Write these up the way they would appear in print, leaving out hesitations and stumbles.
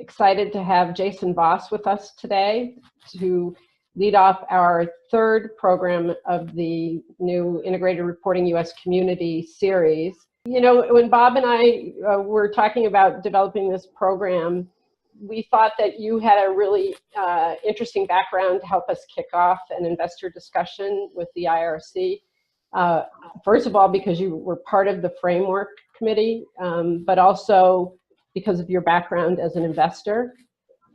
excited to have Jason Voss with us today to lead off our third program of the new Integrated Reporting U.S. Community series. You know, when Bob and I were talking about developing this program, we thought that you had a really interesting background to help us kick off an investor discussion with the IIRC. First of all, because you were part of the Framework Committee, but also because of your background as an investor.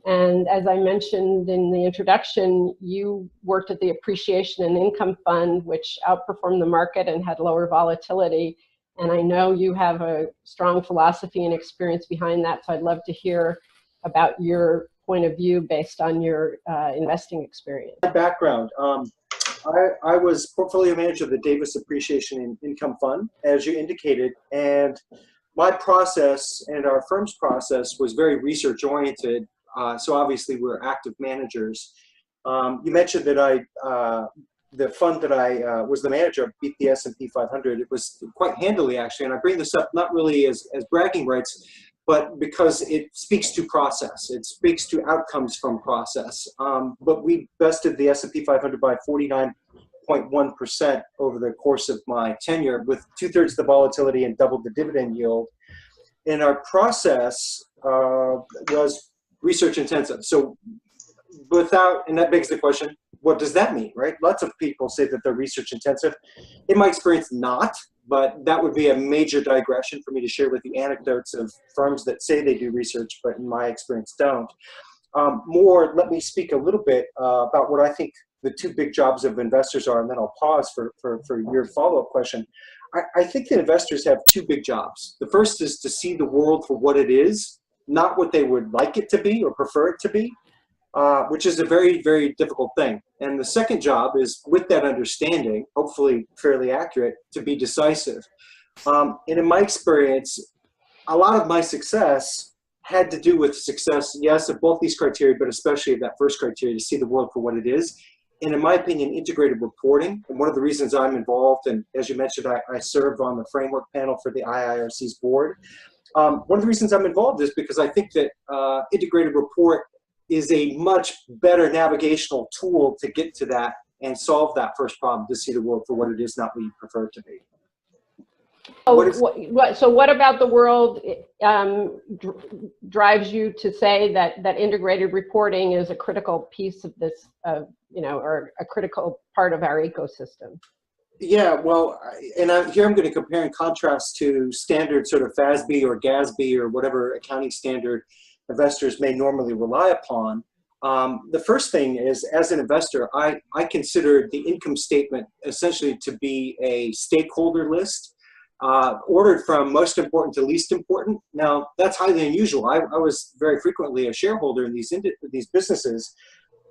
And as I mentioned in the introduction, you worked at the Appreciation and Income Fund, which outperformed the market and had lower volatility. And I know you have a strong philosophy and experience behind that, so I'd love to hear about your point of view based on your investing experience. My background, I was portfolio manager of the Davis Appreciation and Income Fund, as you indicated, and my process and our firm's process was very research oriented. So obviously we're active managers. You mentioned that the fund that I was the manager of beat the S&P 500. It was quite handily, actually, and I bring this up not really as bragging rights, but because it speaks to process. It speaks to outcomes from process. But we bested the S&P 500 by 49.1% over the course of my tenure, with 2/3 the volatility and double the dividend yield. And our process was research intensive. So and that begs the question, what does that mean, right? Lots of people say that they're research intensive. In my experience, not, but that would be a major digression for me to share with you anecdotes of firms that say they do research, but in my experience don't. Let me speak a little bit about what I think the two big jobs of investors are, and then I'll pause for your follow-up question. I think that investors have two big jobs. The first is to see the world for what it is, not what they would like it to be or prefer it to be, which is a very, very difficult thing. And the second job is, with that understanding, hopefully fairly accurate, to be decisive. And in my experience, a lot of my success had to do with success, yes, of both these criteria, but especially of that first criteria, to see the world for what it is. And in my opinion, integrated reporting, and one of the reasons I'm involved, and as you mentioned, I serve on the framework panel for the IIRC's board. One of the reasons I'm involved is because I think that integrated report is a much better navigational tool to get to that and solve that first problem, to see the world for what it is, not what you prefer it to be. So what about the world drives you to say that integrated reporting is a critical piece of this, or a critical part of our ecosystem? Yeah, well, here I'm going to compare and contrast to standard sort of FASB or GASB or whatever accounting standard investors may normally rely upon. The first thing is, as an investor, I consider the income statement essentially to be a stakeholder list, ordered from most important to least important. Now, that's highly unusual. I was very frequently a shareholder in these businesses,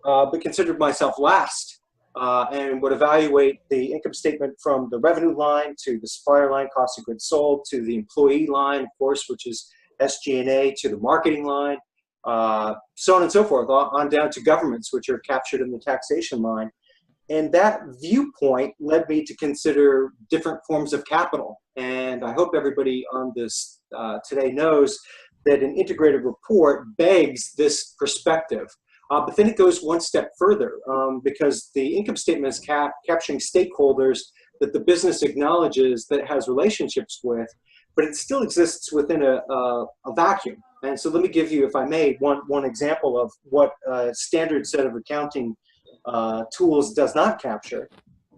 but considered myself last. And would evaluate the income statement from the revenue line to the supplier line, cost of goods sold, to the employee line, of course, which is SG&A, to the marketing line, so on and so forth, on down to governments, which are captured in the taxation line. And that viewpoint led me to consider different forms of capital. And I hope everybody on this today knows that an integrated report begs this perspective. But then it goes one step further, because the income statement is capturing stakeholders that the business acknowledges, that it has relationships with, but it still exists within a vacuum. And so let me give you, if I may, one example of what a standard set of accounting tools does not capture.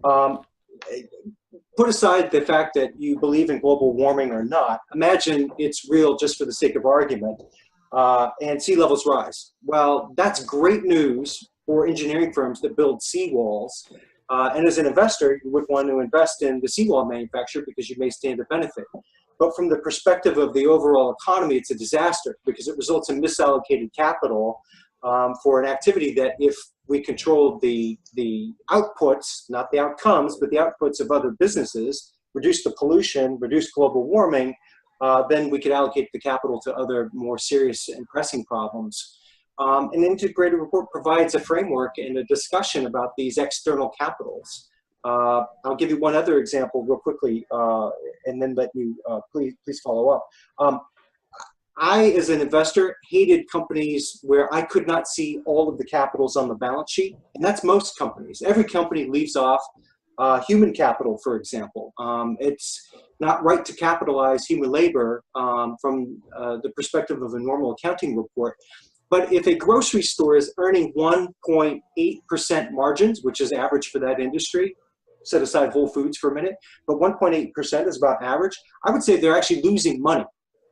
Put aside the fact that you believe in global warming or not, imagine it's real just for the sake of argument. And sea levels rise. Well, that's great news for engineering firms that build seawalls. And as an investor, you would want to invest in the seawall manufacturer because you may stand to benefit. But from the perspective of the overall economy, it's a disaster because it results in misallocated capital for an activity that, if we controlled the outputs, not the outcomes, but the outputs of other businesses, reduce the pollution, reduce global warming, then we could allocate the capital to other more serious and pressing problems. An integrated report provides a framework and a discussion about these external capitals. I'll give you one other example real quickly, and then let you please follow up. I, as an investor, hated companies where I could not see all of the capitals on the balance sheet. And that's most companies. Every company leaves off human capital, for example. It's not right to capitalize human labor from the perspective of a normal accounting report. But if a grocery store is earning 1.8% margins, which is average for that industry, set aside Whole Foods for a minute, but 1.8% is about average, I would say they're actually losing money.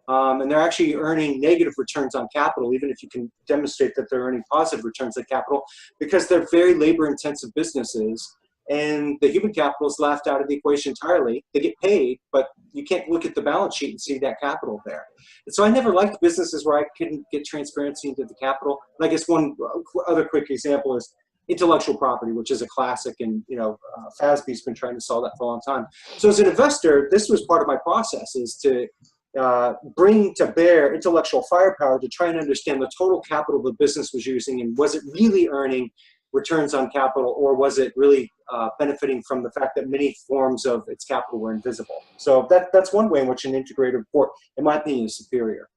And they're actually earning negative returns on capital, even if you can demonstrate that they're earning positive returns on capital, because they're very labor-intensive businesses, and the human capital is left out of the equation entirely. They get paid, but you can't look at the balance sheet and see that capital there. And so I never liked businesses where I couldn't get transparency into the capital. And I guess one other quick example is intellectual property, which is a classic, and FASB's been trying to solve that for a long time. So as an investor, this was part of my process, is to bring to bear intellectual firepower to try and understand the total capital the business was using, and was it really earning returns on capital, or was it really benefiting from the fact that many forms of its capital were invisible. So that's one way in which an integrated report, in my opinion, is superior.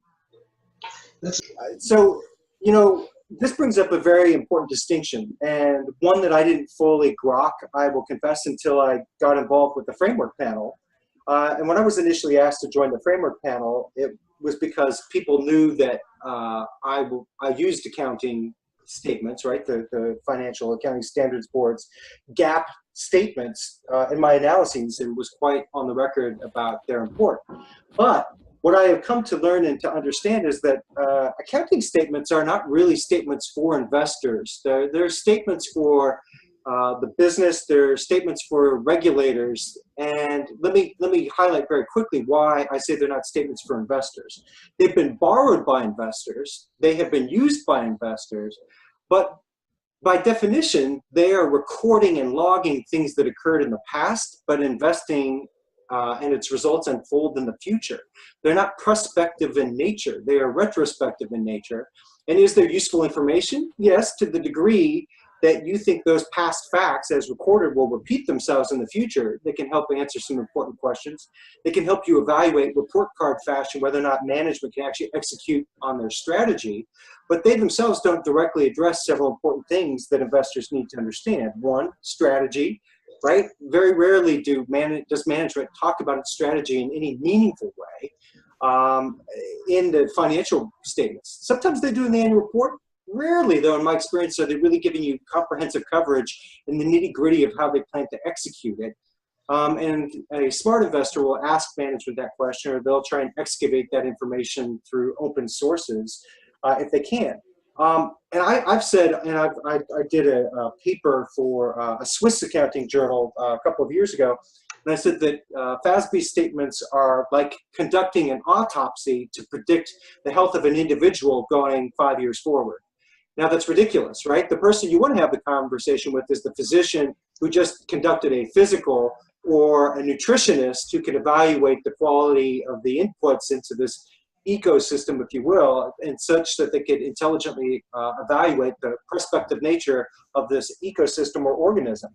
So, this brings up a very important distinction, and one that I didn't fully grok, I will confess, until I got involved with the framework panel. And when I was initially asked to join the framework panel, it was because people knew that I used accounting statements, right? The Financial Accounting Standards Board's GAAP statements in my analyses, and was quite on the record about their import. But what I have come to learn and to understand is that accounting statements are not really statements for investors. They're statements for the business, they're statements for regulators. And let me highlight very quickly why I say they're not statements for investors. They've been borrowed by investors, they have been used by investors, but by definition, they are recording and logging things that occurred in the past, but investing and its results unfold in the future. They're not prospective in nature, they are retrospective in nature. And is there useful information? Yes, to the degree that you think those past facts as recorded will repeat themselves in the future. They can help answer some important questions. They can help you evaluate report card fashion whether or not management can actually execute on their strategy, but they themselves don't directly address several important things that investors need to understand. One, strategy, right? Very rarely does management talk about its strategy in any meaningful way in the financial statements. Sometimes they do in the annual report. Rarely, though, in my experience, are they really giving you comprehensive coverage in the nitty-gritty of how they plan to execute it. And a smart investor will ask management that question, or they'll try and excavate that information through open sources if they can. And I've said, and I did a paper for a Swiss accounting journal a couple of years ago, and I said that FASB statements are like conducting an autopsy to predict the health of an individual going 5 years forward. Now, that's ridiculous, right? The person you want to have the conversation with is the physician who just conducted a physical, or a nutritionist who can evaluate the quality of the inputs into this ecosystem, if you will, and such that they could intelligently evaluate the prospective nature of this ecosystem or organism.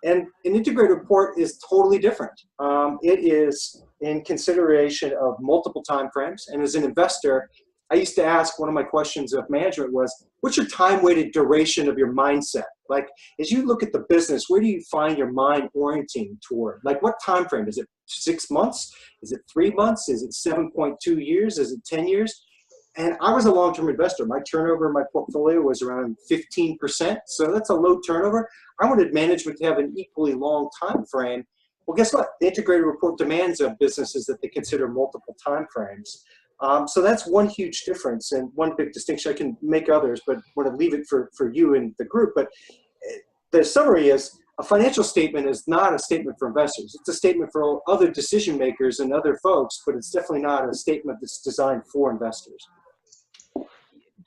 And an integrated report is totally different. It is in consideration of multiple time frames. And as an investor, I used to ask, one of my questions of management was, what's your time-weighted duration of your mindset? Like, as you look at the business, where do you find your mind orienting toward? Like, what time frame? Is it 6 months? Is it 3 months? Is it 7.2 years? Is it 10 years? And I was a long-term investor. My turnover in my portfolio was around 15%. So that's a low turnover. I wanted management to have an equally long time frame. Well, guess what? The integrated report demands of businesses that they consider multiple time frames. So that's one huge difference and one big distinction. I can make others, but want to leave it for you and the group. But the summary is, a financial statement is not a statement for investors. It's a statement for other decision makers and other folks, but it's definitely not a statement that's designed for investors.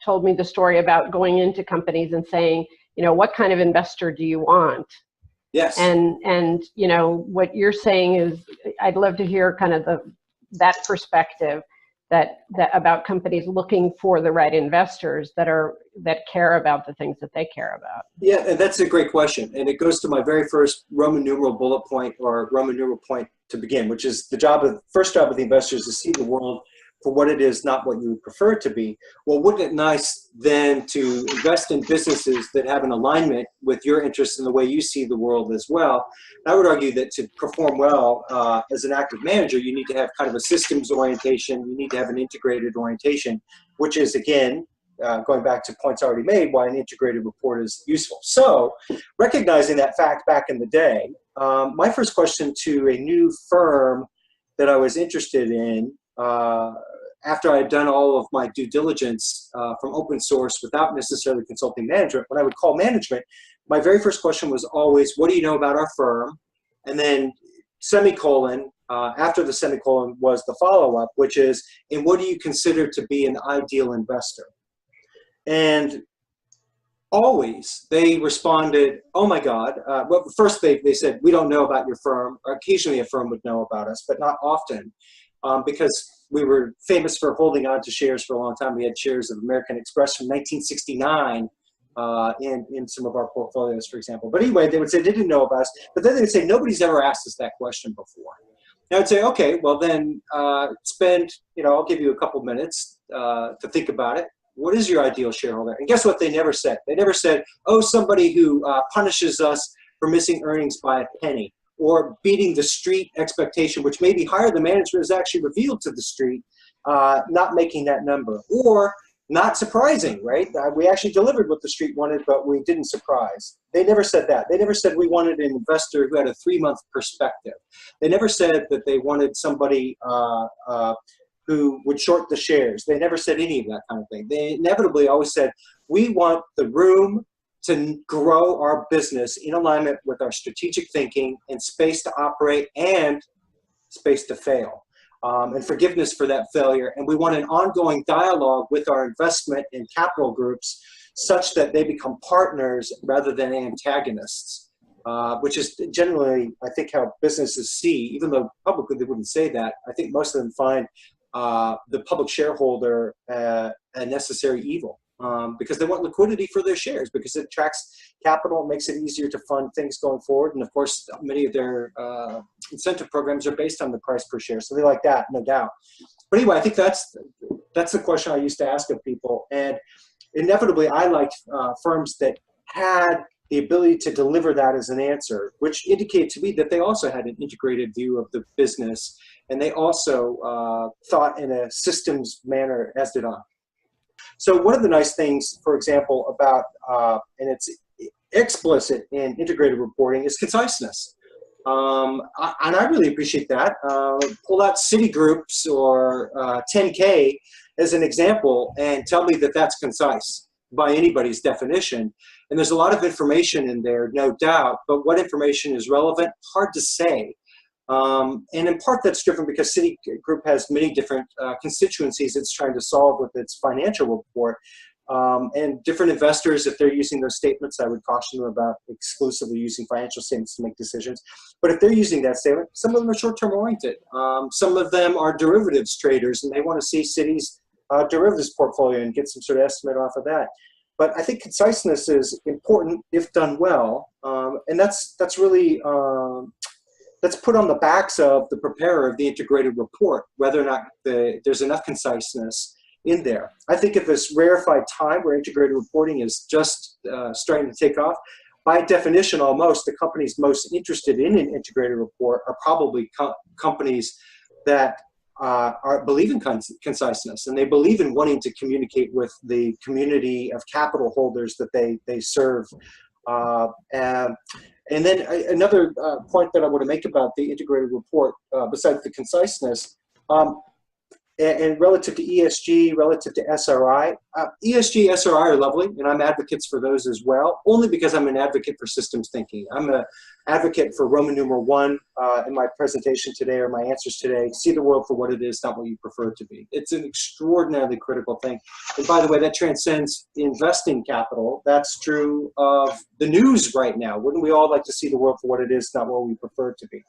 Told me the story about going into companies and saying, what kind of investor do you want? Yes. And what you're saying is, I'd love to hear kind of that perspective. That about companies looking for the right investors that care about the things that they care about. Yeah, and that's a great question. And it goes to my very first Roman numeral bullet point, or Roman numeral point to begin, which is the first job of the investor is to see the world for what it is, not what you would prefer it to be. Well, wouldn't it nice then to invest in businesses that have an alignment with your interests and the way you see the world as well? I would argue that to perform well as an active manager, you need to have kind of a systems orientation. You need to have an integrated orientation, which is, again, going back to points already made, why an integrated report is useful. So recognizing that fact back in the day, my first question to a new firm that I was interested in, after I had done all of my due diligence from open source without necessarily consulting management, when I would call management, my very first question was always, what do you know about our firm? And then semicolon, after the semicolon was the follow-up, which is, and what do you consider to be an ideal investor? And always they responded, oh my God. Well, first they said, we don't know about your firm. Occasionally a firm would know about us, but not often, because we were famous for holding on to shares for a long time. We had shares of American Express from 1969 in some of our portfolios, for example. But anyway, they would say they didn't know about us, but then they would say, nobody's ever asked us that question before. And I would say, okay, well then spend, I'll give you a couple minutes to think about it. What is your ideal shareholder? And guess what they never said? They never said, oh, somebody who punishes us for missing earnings by a penny, or beating the street expectation, which may be higher than management has actually revealed to the street, not making that number. Or not surprising, right? We actually delivered what the street wanted, but we didn't surprise. They never said that. They never said we wanted an investor who had a 3-month perspective. They never said that they wanted somebody who would short the shares. They never said any of that kind of thing. They inevitably always said, we want the room to grow our business in alignment with our strategic thinking, and space to operate and space to fail, and forgiveness for that failure. And we want an ongoing dialogue with our investment and capital groups such that they become partners rather than antagonists, which is generally, I think, how businesses see, even though publicly they wouldn't say that. I think most of them find the public shareholder a necessary evil. Because they want liquidity for their shares, because it attracts capital, makes it easier to fund things going forward. And of course, many of their incentive programs are based on the price per share. So they like that, no doubt. But anyway, I think that's the question I used to ask of people. And inevitably, I liked firms that had the ability to deliver that as an answer, which indicated to me that they also had an integrated view of the business. And they also thought in a systems manner, as did I. So one of the nice things, for example, about, and it's explicit in integrated reporting, is conciseness. And I really appreciate that. Pull out Citigroups or 10K as an example and tell me that that's concise by anybody's definition. And there's a lot of information in there, no doubt, but what information is relevant? Hard to say. And in part that's driven because Citigroup has many different constituencies it's trying to solve with its financial report. And different investors, if they're using those statements, I would caution them about exclusively using financial statements to make decisions. But if they're using that statement, some of them are short-term oriented. Some of them are derivatives traders, and they want to see Citi's derivatives portfolio and get some sort of estimate off of that. But I think conciseness is important if done well, and that's really that's put on the backs of the preparer of the integrated report, whether or not there's enough conciseness in there. I think if this rarefied time where integrated reporting is just starting to take off, by definition, almost the companies most interested in an integrated report are probably companies that believe in conciseness, and they believe in wanting to communicate with the community of capital holders that they serve. And then another point that I want to make about the integrated report, besides the conciseness, and relative to ESG, relative to SRI, ESG, SRI are lovely, and I'm advocates for those as well, only because I'm an advocate for systems thinking. I'm an advocate for Roman numeral 1 in my presentation today, or my answers today. See the world for what it is, not what you prefer it to be. It's an extraordinarily critical thing. And by the way, that transcends investing capital. That's true of the news right now. Wouldn't we all like to see the world for what it is, not what we prefer it to be?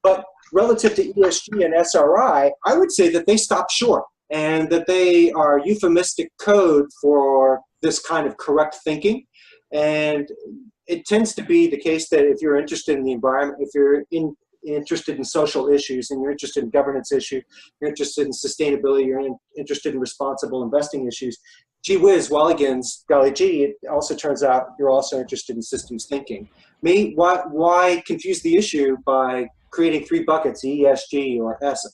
But relative to ESG and SRI, I would say that they stop short, and that they are euphemistic code for this kind of correct thinking. And it tends to be the case that if you're interested in the environment, if you're interested in social issues and you're interested in governance issues, you're interested in sustainability, you're interested in responsible investing issues, gee whiz, Walligans, golly gee, it also turns out you're also interested in systems thinking. Why confuse the issue by creating 3 buckets, E, S, G, or S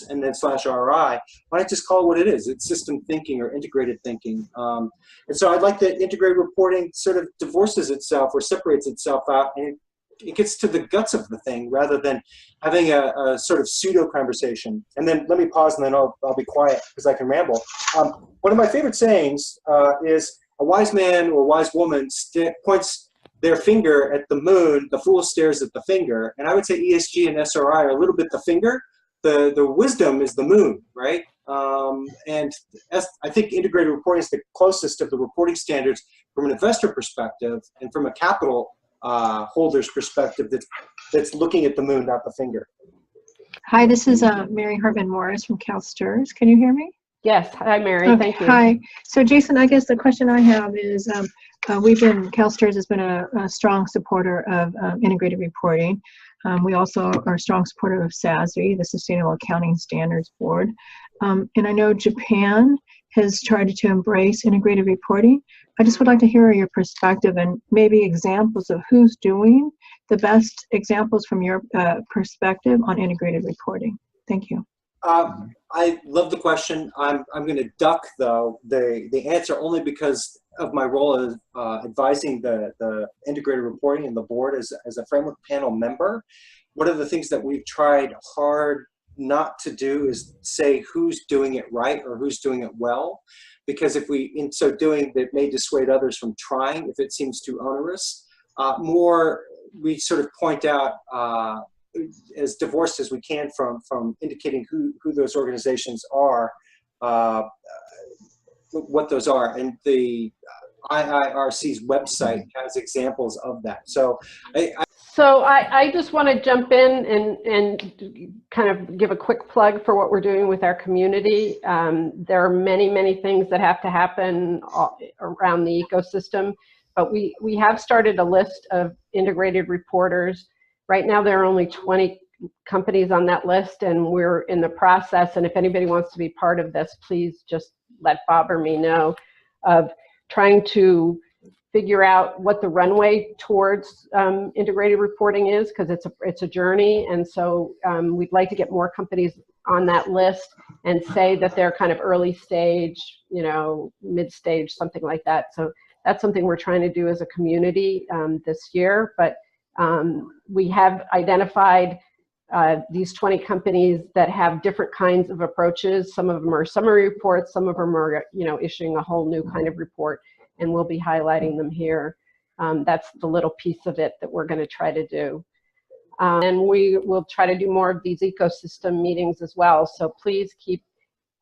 and then /RI? Why not just call it what it is? It's system thinking or integrated thinking. And so I'd like that integrated reporting sort of divorces itself or separates itself out, and it gets to the guts of the thing rather than having a sort of pseudo conversation. And then let me pause and then I'll be quiet because I can ramble. One of my favorite sayings is a wise man or wise woman points their finger at the moon, the fool stares at the finger. And I would say ESG and SRI are a little bit the finger. The wisdom is the moon, right? And I think integrated reporting is the closest of the reporting standards from an investor perspective and from a capital holder's perspective that's looking at the moon, not the finger. Hi, this is Mary Hartman Morris from CalSTRS. Can you hear me? Yes. Hi, Mary. Okay. Thank you. Hi. So, Jason, I guess the question I have is, CalSTRS has been a strong supporter of integrated reporting. We also are a strong supporter of SASB, the Sustainable Accounting Standards Board. And I know Japan has tried to embrace integrated reporting. I just would like to hear your perspective and maybe examples of who's doing the best examples from your perspective on integrated reporting. Thank you. I love the question. I'm going to duck, though, the answer only because of my role as advising the integrated reporting and the board as a framework panel member. One of the things that we've tried hard not to do is say who's doing it right or who's doing it well, because if we, in so doing, that may dissuade others from trying if it seems too onerous. More, we sort of point out as divorced as we can from indicating who those organizations are, what those are, and the IIRC's website has examples of that. So I just want to jump in and kind of give a quick plug for what we're doing with our community. There are many things that have to happen around the ecosystem, but we have started a list of integrated reporters. Right now there are only 20 companies on that list, and we're in the process, and if anybody wants to be part of this, please just let Bob or me know, of trying to figure out what the runway towards integrated reporting is, because it's a journey. And so we'd like to get more companies on that list and say that they're kind of early stage, mid stage, something like that. So that's something we're trying to do as a community this year. But we have identified these 20 companies that have different kinds of approaches. Some of them are summary reports, some of them are issuing a whole new kind of report, and we'll be highlighting them here. That's the little piece of it that we're going to try to do. And we will try to do more of these ecosystem meetings as well. So please keep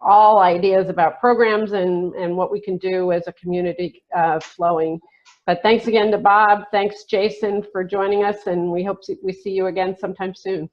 all ideas about programs and what we can do as a community flowing. But thanks again to Bob. Thanks, Jason, for joining us, and we hope we see you again sometime soon.